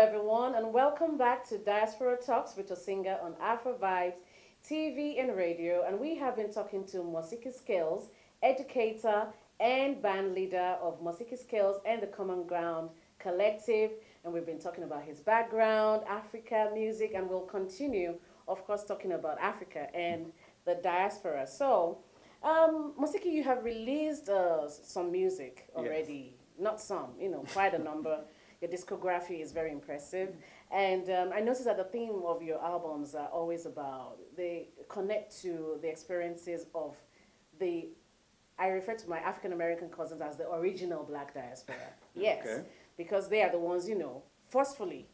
everyone, and welcome back to Diaspora Talks with Tosinger on Afrovibes TV and radio. And we have been talking to Mausiki Skills, educator and band leader of Mausiki Skills and the Common Ground Collective. And we've been talking about his background, Africa, music, and we'll continue, of course, talking about Africa and the diaspora. So, Mausiki, you have released some music Yes. already. Not some, quite a number. Your discography is very impressive. And I noticed that the theme of your albums are always about, they connect to the experiences of the, I refer to my African American cousins as the original black diaspora. Yes, Okay. because they are the ones, forcefully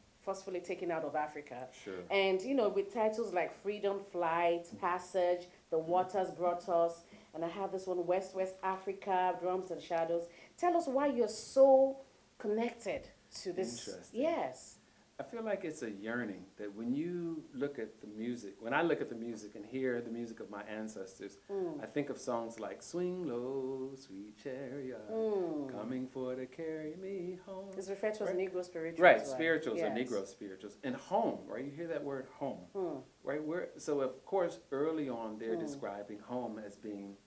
taken out of Africa. Sure. And, with titles like Freedom Flight, Passage, The Waters Brought Us, and I have this one, West Africa, Drums and Shadows. Tell us why you're so connected to this. Interesting. Yes. I feel like it's a yearning that when you look at the music, when I look at the music and hear the music of my ancestors, I think of songs like Swing Low, Sweet Chariot, Coming for to Carry Me Home. It's referred to as Right. Negro spirituals. Right, spirituals Yes. or Negro spirituals. And home, right? You hear that word home, right? So, of course, early on, they're describing home as being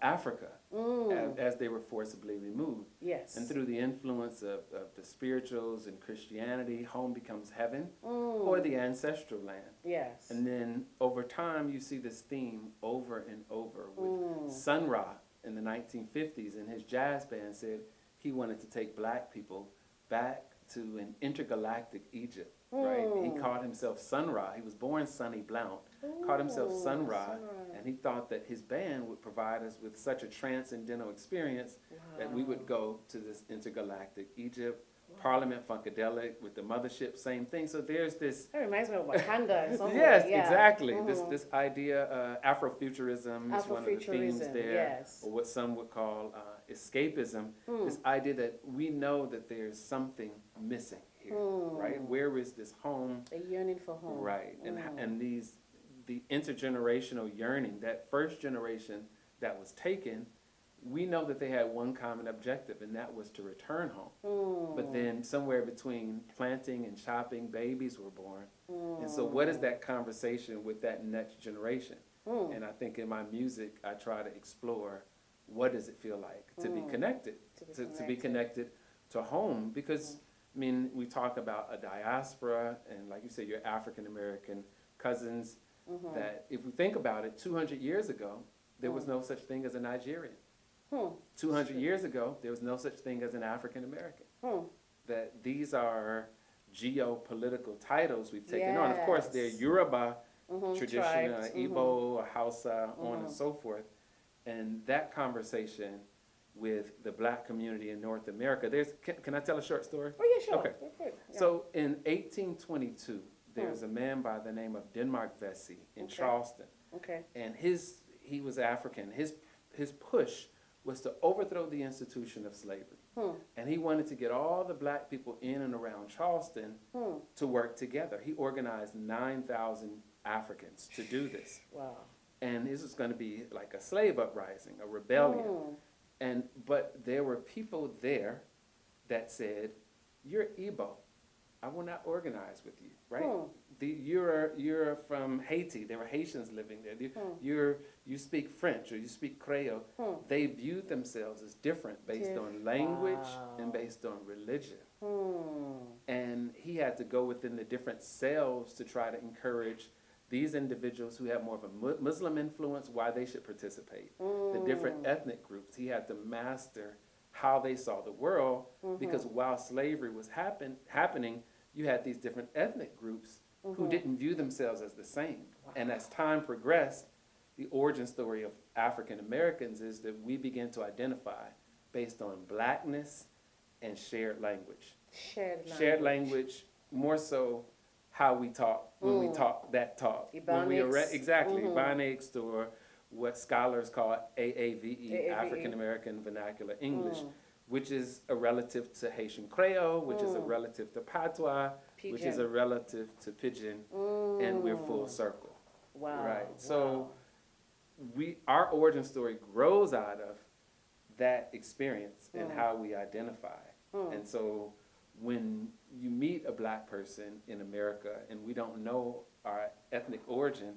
Africa as they were forcibly removed. Yes. And through the influence of the spirituals and Christianity, home becomes heaven or the ancestral land. Yes. And then over time, you see this theme over and over with Sun Ra in the 1950s, and his jazz band said he wanted to take black people back to an intergalactic Egypt. Right? He called himself Sun Ra. He was born Sonny Blount, called himself Sun Ra, and he thought that his band would provide us with such a transcendental experience that we would go to this intergalactic Egypt. Parliament Funkadelic with the mothership, same thing. So there's this. That reminds me of Wakanda. Yes, yeah. exactly. This idea, Afrofuturism is one of the themes Afrofuturism, there, yes. or what some would call escapism. This idea that we know that there's something missing here, right? Where is this home? A yearning for home. Right, and the intergenerational yearning. That first generation that was taken, we know that they had one common objective, and that was to return home. But then somewhere between planting and chopping, babies were born. And so what is that conversation with that next generation? And I think in my music, I try to explore what does it feel like to be connected, to be connected to home. Because, I mean, we talk about a diaspora, and like you said, your African-American cousins, that if we think about it, 200 years ago, there was no such thing as a Nigerian. 200 years ago, there was no such thing as an African American. That these are geopolitical titles we've taken on. Of course, they're Yoruba tradition, Tribes. Igbo, Hausa, on and so forth. And that conversation with the black community in North America, can I tell a short story? Oh, yeah, sure. Okay. Yeah. So in 1822, there's a man by the name of Denmark Vesey in Charleston. Okay. And he was African. His push was to overthrow the institution of slavery. And he wanted to get all the black people in and around Charleston to work together. He organized 9,000 Africans to do this. Wow. And this was going to be like a slave uprising, a rebellion. But there were people there that said, "You're Igbo. I will not organize with you," right? You're from Haiti. There were Haitians living there. You speak French or you speak Creole. They viewed themselves as different based on language and based on religion. And he had to go within the different cells to try to encourage these individuals who have more of a Muslim influence, why they should participate. The different ethnic groups. He had to master how they saw the world, because while slavery was happening, you had these different ethnic groups who didn't view themselves as the same. And as time progressed, the origin story of African Americans is that we begin to identify based on blackness and shared language. Shared language, more so how we talk when we talk that talk. Ebonics. Exactly, Ebonics, or what scholars call AAVE, African American Vernacular English, which is a relative to Haitian Creole, which is a relative to Patois, which is a relative to Pidgin, and we're full circle. Wow. Right. So our origin story grows out of that experience and how we identify. And so when you meet a black person in America and we don't know our ethnic origin,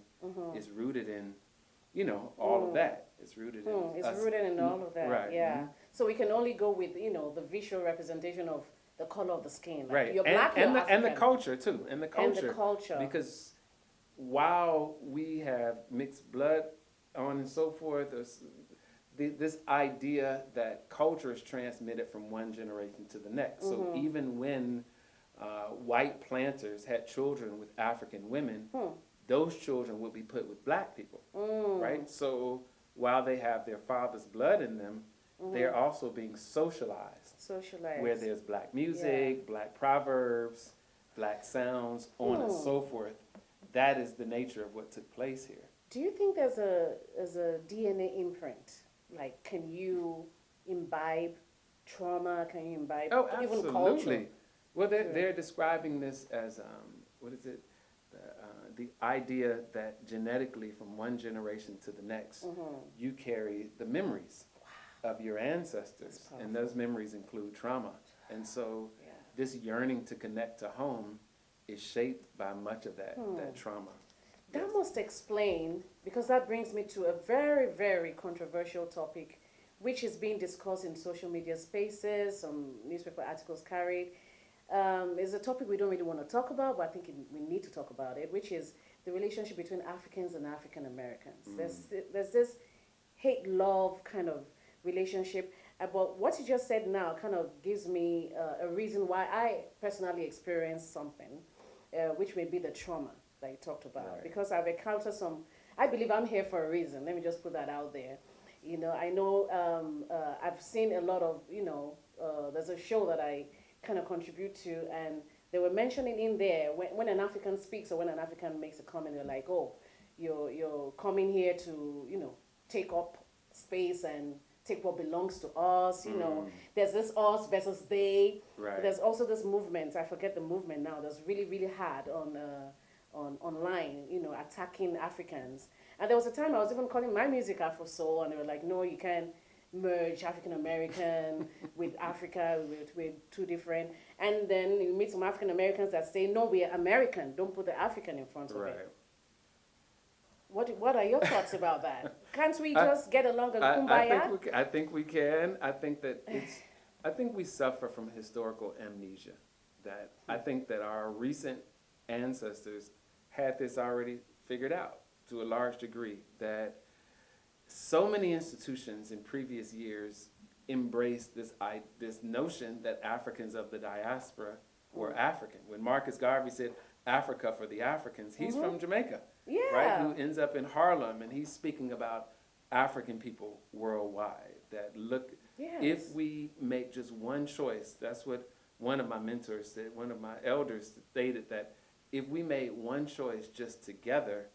is rooted in, you know, all of that. It's rooted in It's us. rooted in all of that. Right. Yeah. So we can only go with, you know, the visual representation of the color of the skin. Like Right. you're black, you're and African. the culture too. And the culture. And the culture. Because while we have mixed blood on and so forth, this idea that culture is transmitted from one generation to the next. So even when white planters had children with African women, those children would be put with black people, right? So while they have their father's blood in them, they're also being socialized. Where there's black music, black proverbs, black sounds, on and so forth. That is the nature of what took place here. Do you think there's a DNA imprint? Like, can you imbibe trauma? Can you imbibe even culture? Absolutely. Well, they're describing this as, what is it? The idea that genetically from one generation to the next, you carry the memories of your ancestors. And those memories include trauma. And so this yearning to connect to home is shaped by much of that trauma. That must explain, because that brings me to a very, very controversial topic, which is being discussed in social media spaces, some newspaper articles carried. It's a topic we don't really want to talk about, but I think we need to talk about it, which is the relationship between Africans and African Americans. There's this hate-love kind of relationship. But what you just said now kind of gives me a reason why I personally experienced something, which may be the trauma that you talked about. Right. Because I've encountered I believe I'm here for a reason. Let me just put that out there. You know, I know I've seen a lot of, you know, there's a show that I kind of contribute to, and they were mentioning in there when an African speaks or when an African makes a comment, they're like, oh, you're coming here to, you know, take up space and take what belongs to us, you know. There's this us versus they. Right. There's also this movement, I forget the movement now, that's really, really hard on online, you know, attacking Africans. And there was a time I was even calling my music Afro Soul, and they were like, no, you can't merge African American with Africa, we're two different. And then you meet some African Americans that say, no, we are American, don't put the African in front of it. What are your thoughts about that? Can't we just get along and kumbaya? I think we can. I think we suffer from historical amnesia. That I think that our recent ancestors had this already figured out to a large degree, that so many institutions in previous years embraced this notion that Africans of the diaspora were African. When Marcus Garvey said Africa for the Africans, he's from Jamaica, right? Who ends up in Harlem, and he's speaking about African people worldwide. That look, if we make just one choice, that's what one of my mentors said, one of my elders stated, that if we made one choice just together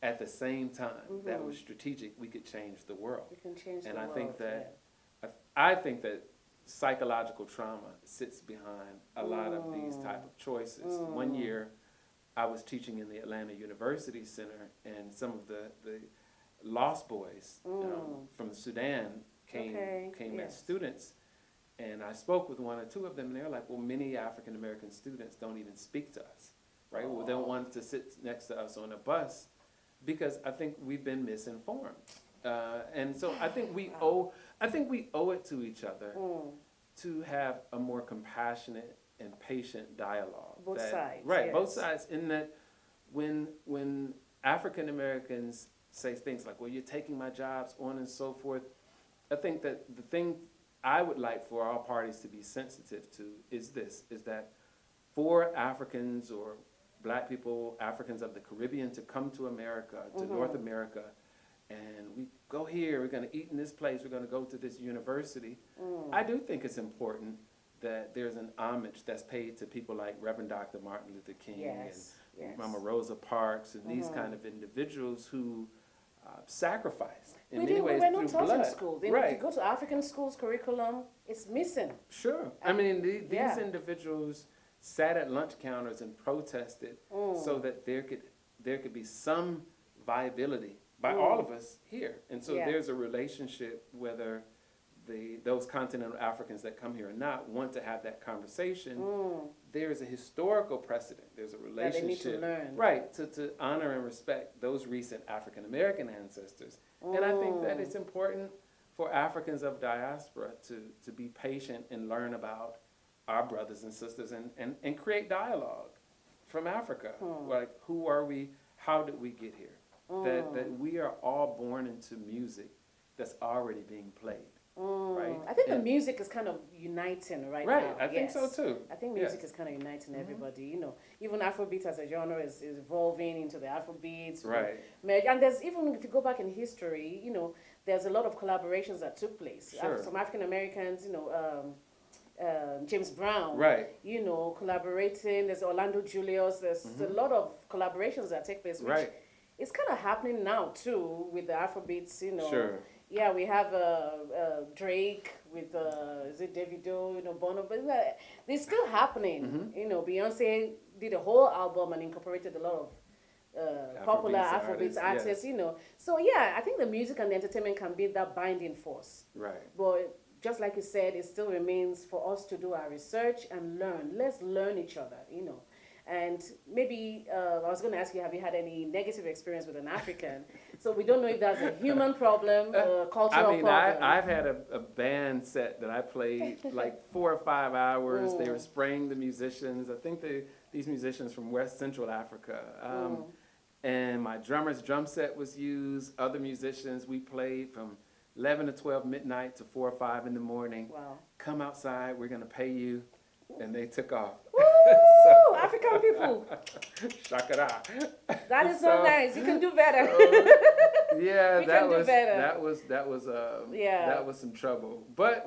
at the same time that was strategic, we could change the world. We can change the world. And I think that psychological trauma sits behind a lot of these type of choices. One year, I was teaching in the Atlanta University Center, and some of the Lost Boys from Sudan came as students. And I spoke with one or two of them, and they were like, well, many African American students don't even speak to us, right? Well, they don't want to sit next to us on a bus because I think we've been misinformed. And so I think we owe it to each other to have a more compassionate and patient dialogue. Both sides. Right, yes. both sides, in that when African Americans say things like, well, you're taking my jobs, on and so forth, I think that the thing I would like for all parties to be sensitive to is that for Africans or black people, Africans of the Caribbean, to come to America, to North America, and we go here, we're going to eat in this place, we're going to go to this university. I do think it's important that there's an homage that's paid to people like Reverend Dr. Martin Luther King and Mama Rosa Parks and these kind of individuals who sacrificed in many ways we're not through taught blood. in school. If you go to African schools curriculum, it's missing. Sure. I mean, these individuals sat at lunch counters and protested so that there could be some viability by all of us here. And so there's a relationship, whether those continental Africans that come here and not want to have that conversation, there's a historical precedent. There's a relationship. That they need to learn. Right, to honor and respect those recent African American ancestors. And I think that it's important for Africans of diaspora to be patient and learn about our brothers and sisters and create dialogue from Africa. Like, who are we? How did we get here? That we are all born into music that's already being played. Right? I think the music is kind of uniting right now. Right, I think so too. I think music is kind of uniting everybody. You know, even Afrobeat as a genre is evolving into the Afrobeats. Right. And there's even, if you go back in history, you know, there's a lot of collaborations that took place. Sure. Some African Americans, you know, James Brown, Right. you know, collaborating. There's Orlando Julius. There's a lot of collaborations that take place, which Right. it's kind of happening now too with the Afrobeats, you know. Sure. Yeah, we have Drake with, is it Davido, you know, Bono, but it's still happening. You know, Beyonce did a whole album and incorporated a lot of popular Afrobeats artists, yes. you know. So yeah, I think the music and the entertainment can be that binding force. Right. But just like you said, it still remains for us to do our research and learn. Let's learn each other, you know. And maybe, I was going to ask you, have you had any negative experience with an African? So we don't know if that's a human problem or a cultural problem. I've had a band set that I played like 4 or 5 hours. They were spraying the musicians. I think these musicians from West Central Africa. And my drummer's drum set was used. Other musicians, we played from 11 to 12 midnight to 4 or 5 in the morning. Wow. Come outside, we're going to pay you. And they took off. Woo! African people. Shakara. That is so nice. You can do better. Yeah, that was some trouble. But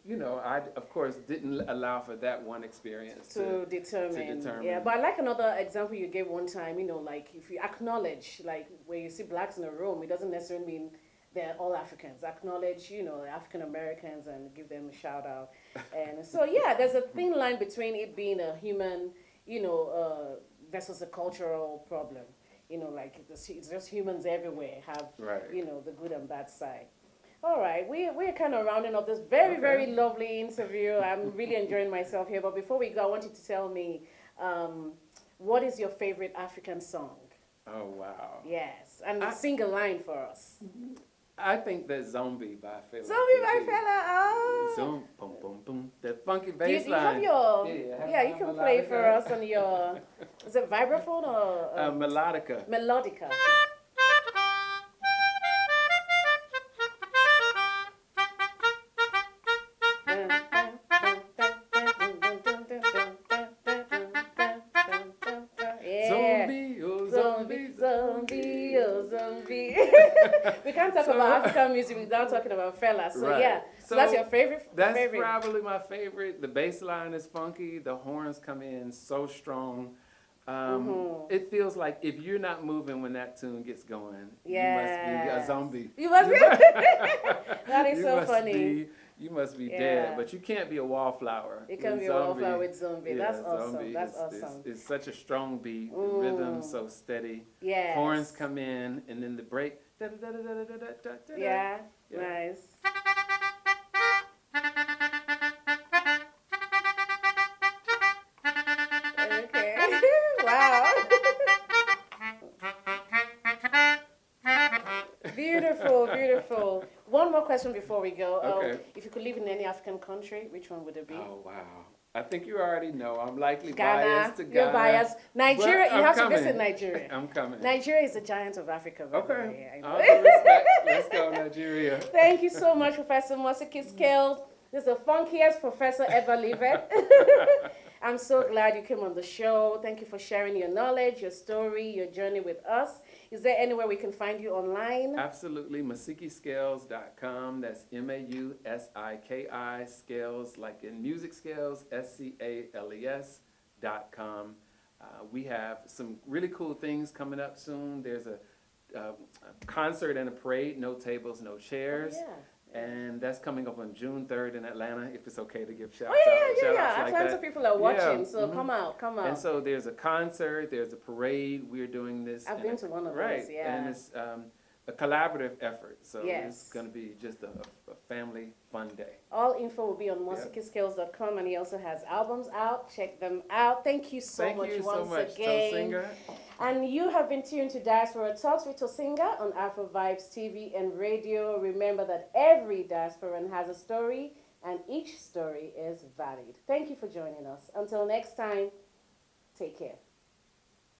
you know, I of course didn't allow for that one experience to determine. Yeah, but I like another example you gave one time. You know, like if you acknowledge, like when you see blacks in a room, it doesn't necessarily mean they're all Africans. Acknowledge, you know, African Americans and give them a shout out. And so, yeah, there's a thin line between it being a human, you know, versus a cultural problem. You know, like it's just humans everywhere have, you know, the good and bad side. All right, we're kind of rounding up this very lovely interview. I'm really enjoying myself here. But before we go, I want you to tell me, what is your favorite African song? Oh, wow. Yes, and sing a line for us. I think that Zombie by Fela. Zombie by Fela, oh. Zoom, boom, boom, boom. That funky bass you line. Have your, you can play for us on your, is it vibraphone or? Melodica. Melodica. We can't talk about African music without talking about Fela. So yeah, so that's your favorite. That's probably my favorite. The bass line is funky. The horns come in so strong. It feels like if you're not moving when that tune gets going, you must be a zombie. You must be. That is so funny. You must be dead, but you can't be a wallflower. You can't be a wallflower with Zombie. That's awesome. Zombie That's awesome. It's such a strong beat. The rhythm so steady. Yes. Horns come in, and then the break. Yeah, nice. Okay. Wow. Beautiful, beautiful. One more question before we go. Okay. If you could live in any African country, which one would it be? Oh, wow. I think you already know. I'm likely Ghana, biased to Ghana. You're biased. Nigeria, you have to visit Nigeria. I'm coming. Nigeria is the giant of Africa. Okay. Respect. Let's go, Nigeria. Thank you so much, Professor Mausiki Scales. This is the funkiest professor ever lived. I'm so glad you came on the show. Thank you for sharing your knowledge, your story, your journey with us. Is there anywhere we can find you online? Absolutely. MausikiScales.com. That's MAUSIKI Scales, like in music scales, SCALES.com. We have some really cool things coming up soon. There's a concert and a parade, no tables, no chairs. Oh, yeah. And that's coming up on June 3rd in Atlanta, if it's okay to give shout-outs. Yeah. Atlanta people are watching, so come out. And so there's a concert, there's a parade. We're doing this. I've been to one of those, yeah. And it's a collaborative effort. So it's Yes. going to be just a family fun day. All info will be on Yep. mausikskills.com, and he also has albums out. Check them out. Thank you so Thank much you so once much, again. Tosinger. And you have been tuned to Diaspora Talks with Tosinger on Afrovibes TV and radio. Remember that every diasporan has a story, and each story is valid. Thank you for joining us. Until next time, take care.